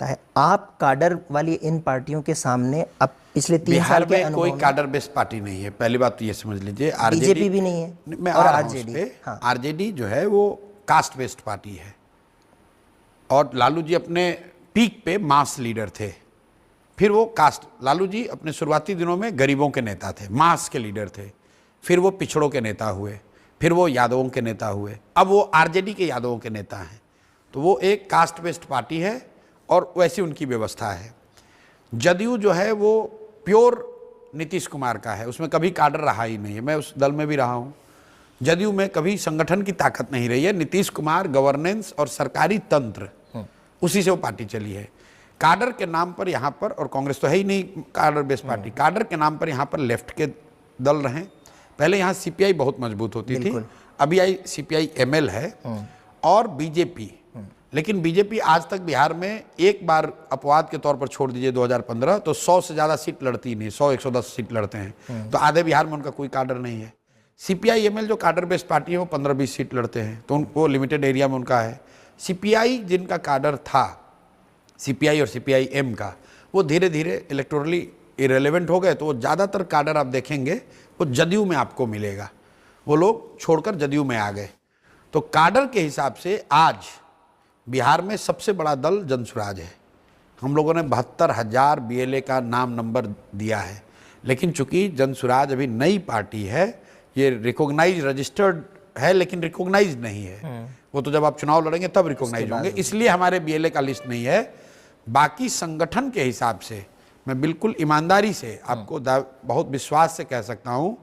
सकता है। आप काडर वाली इन पार्टियों के सामने अब पिछले 3 साल बिहार के में अनुभव कोई में काडर बेस्ड पार्टी नहीं है, पहली बात तो ये समझ लीजिए। बीजेपी भी नहीं है मैं और आ रहा हूं उस आरजेडी। पे। हाँ। आरजेडी जो है वो कास्ट बेस्ड पार्टी है, और लालू जी अपने पीक पे मास लीडर थे। फिर वो कास्ट, लालू जी अपने शुरुआती दिनों में गरीबों के नेता थे, मास के लीडर थे। फिर वो पिछड़ों के नेता हुए, फिर वो यादवों के नेता हुए, अब वो आरजेडी के यादवों के नेता हैं। तो वो एक कास्ट बेस्ड पार्टी है और वैसी उनकी व्यवस्था है। जदयू जो है वो प्योर नीतीश कुमार का है, उसमें कभी काडर रहा ही नहीं है। मैं उस दल में भी रहा हूँ। जदयू में कभी संगठन की ताकत नहीं रही है। नीतीश कुमार, गवर्नेंस और सरकारी तंत्र, उसी से वो पार्टी चली है। काडर के नाम पर यहाँ पर, और कांग्रेस तो है ही नहीं काडर बेस्ड पार्टी, काडर के नाम पर यहाँ पर लेफ्ट के दल रहे। पहले यहाँ सीपीआई बहुत मजबूत होती थी, अभी आई सीपीआई एमएल है और बीजेपी। लेकिन बीजेपी आज तक बिहार में एक बार अपवाद के तौर पर छोड़ दीजिए 2015, तो 100 से ज़्यादा सीट लड़ती नहीं, 100-110 सीट लड़ते हैं। तो आधे बिहार में उनका कोई काडर नहीं है। सीपीआई एमएल जो काडर बेस्ड पार्टी है वो 15-20 सीट लड़ते हैं, तो उनको लिमिटेड एरिया में उनका है। सीपीआई जिनका काडर था, सीपीआई और सीपीआई एम का, वो धीरे धीरे इलेक्टोरली इरेलीवेंट हो गए। तो वो ज़्यादातर काडर आप देखेंगे वो जदयू में आपको मिलेगा, वो लोग छोड़कर जदयू में आ गए। तो काडर के हिसाब से आज बिहार में सबसे बड़ा दल जनसुराज है। हम लोगों ने 72,000 बीएलए का नाम नंबर दिया है, लेकिन चूंकि जनसुराज अभी नई पार्टी है, ये रिकॉग्नाइज रजिस्टर्ड है लेकिन रिकॉग्नाइज नहीं है। वो तो जब आप चुनाव लड़ेंगे तब रिकॉग्नाइज होंगे, इसलिए हमारे बीएलए का लिस्ट नहीं है। बाकी संगठन के हिसाब से मैं बिल्कुल ईमानदारी से आपको बहुत विश्वास से कह सकता हूं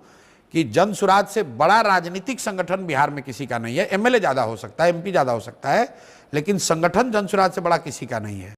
कि जनसुराज से बड़ा राजनीतिक संगठन बिहार में किसी का नहीं है। एमएलए ज्यादा हो सकता है, एमपी ज्यादा हो सकता है, लेकिन संगठन जनसुराज से बड़ा किसी का नहीं है।